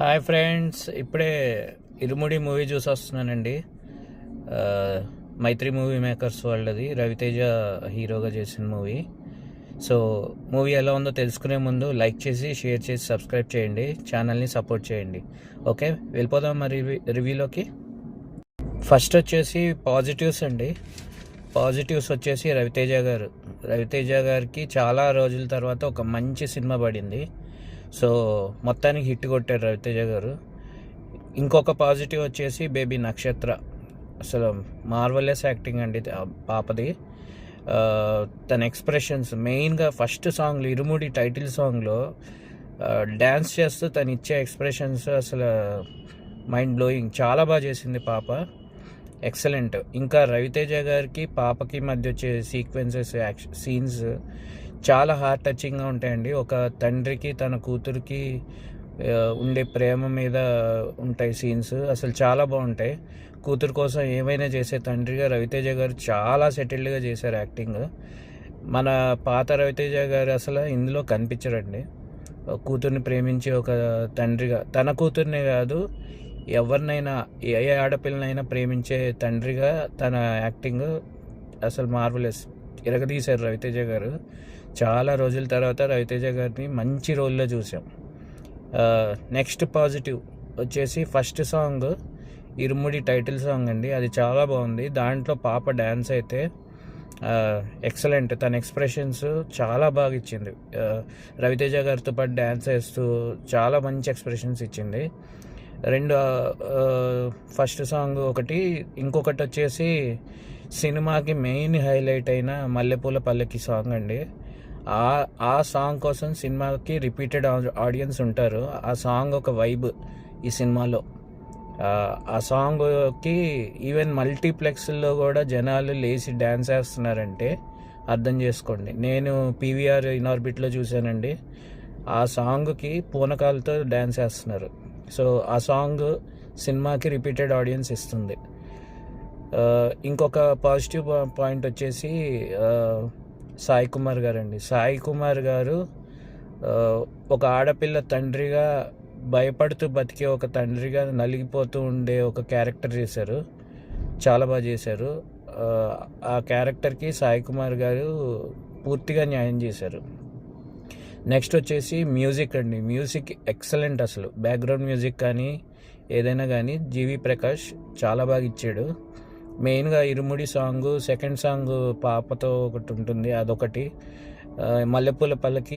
Hi friends, ఇప్పుడే ఇరుముడి movie చూసి వస్తున్నానండి. మైత్రి మూవీ మేకర్స్ వాళ్ళది, రవితేజ హీరోగా చేసిన మూవీ. సో మూవీ ఎలా ఉందో తెలుసుకునే ముందు లైక్ చేసి, షేర్ చేసి, సబ్స్క్రైబ్ చేయండి, ఛానల్ని సపోర్ట్ చేయండి. ఓకే, వెళ్ళిపోదాం మరి రివ్యూలోకి. ఫస్ట్ వచ్చేసి పాజిటివ్స్ అండి. పాజిటివ్స్ వచ్చేసి రవితేజ గారికి చాలా రోజుల తర్వాత ఒక మంచి సినిమా పడింది. సో మొత్తానికి హిట్ కొట్టారు రవితేజ గారు. ఇంకొక పాజిటివ్ వచ్చేసి బేబీ నక్షత్ర. అసలు మార్వలెస్ యాక్టింగ్ అండి పాపది. తన ఎక్స్ప్రెషన్స్, మెయిన్గా ఫస్ట్ సాంగ్లో, ఇరుముడి టైటిల్ సాంగ్లో డ్యాన్స్ చేస్తూ తను ఇచ్చే ఎక్స్ప్రెషన్స్ అసలు మైండ్ బ్లోయింగ్. చాలా బాగా చేసింది పాప, ఎక్సలెంట్. ఇంకా రవితేజ గారికి పాపకి మధ్య వచ్చే సీక్వెన్సెస్, సీన్స్ చాలా హార్ట్ టచింగ్గా ఉంటాయండి. ఒక తండ్రికి తన కూతురికి ఉండే ప్రేమ మీద ఉంటాయి సీన్స్, అసలు చాలా బాగుంటాయి. కూతురు కోసం ఏమైనా చేసే తండ్రిగా రవితేజ గారు చాలా సెటిల్డ్గా చేశారు యాక్టింగ్. మన పాత రవితేజ గారు అసలు ఇందులో కనిపించరండి. కూతుర్ని ప్రేమించి ఒక తండ్రిగా, తన కూతుర్నే కాదు ఎవరినైనా, ఏ ఆడపిల్లనైనా ప్రేమించే తండ్రిగా తన యాక్టింగ్ అసలు మార్వలెస్. ఇరగదీశారు రవితేజ గారు. చాలా రోజుల తర్వాత రవితేజ గారిని మంచి రోల్లో చూసాం. నెక్స్ట్ పాజిటివ్ వచ్చేసి ఫస్ట్ సాంగ్, ఇరుముడి టైటిల్ సాంగ్ అండి. అది చాలా బాగుంది. దాంట్లో పాప డ్యాన్స్ అయితే ఎక్సలెంట్. తన ఎక్స్ప్రెషన్స్ చాలా బాగా ఇచ్చింది. రవితేజ గారితో పాటు డ్యాన్స్ వేస్తూ చాలా మంచి ఎక్స్ప్రెషన్స్ ఇచ్చింది. ఫస్ట్ సాంగ్ ఒకటి, ఇంకొకటి వచ్చేసి సినిమాకి మెయిన్ హైలైట్ అయిన మల్లెపూల పల్లకి సాంగ్ అండి. ఆ సాంగ్ కోసం సినిమాకి రిపీటెడ్ ఆడియన్స్ ఉంటారు. ఆ సాంగ్ ఒక వైబ్ ఈ సినిమాలో. ఆ సాంగ్కి ఈవెన్ మల్టీప్లెక్స్లో కూడా జనాలు లేచి డ్యాన్స్ వేస్తున్నారంటే అర్థం చేసుకోండి. నేను పీవీఆర్ ఇన్ఆర్బిట్లో చూశానండి. ఆ సాంగ్కి పూనకాలతో డ్యాన్స్ వేస్తున్నారు. సో ఆ సాంగ్ సినిమాకి రిపీటెడ్ ఆడియన్స్ ఇస్తుంది. ఇంకొక పాజిటివ్ పాయింట్ వచ్చేసి సాయి కుమార్ గారు అండి. సాయి కుమార్ గారు ఒక ఆడపిల్ల తండ్రిగా, భయపడుతూ బతికే ఒక తండ్రిగా నలిగిపోతూ ఉండే ఒక క్యారెక్టర్ చేశారు. చాలా బాగా చేశారు. ఆ క్యారెక్టర్కి సాయి కుమార్ గారు పూర్తిగా న్యాయం చేశారు. నెక్స్ట్ వచ్చేసి మ్యూజిక్ అండి. Music excellent. అసలు బ్యాక్గ్రౌండ్ మ్యూజిక్ కానీ ఏదైనా కానీ జీవి ప్రకాష్ చాలా బాగా ఇచ్చాడు. మెయిన్గా ఇరుముడి సాంగ్, సెకండ్ సాంగ్ పాపతో ఒకటి ఉంటుంది, అదొకటి. మల్లెపూల పల్లకి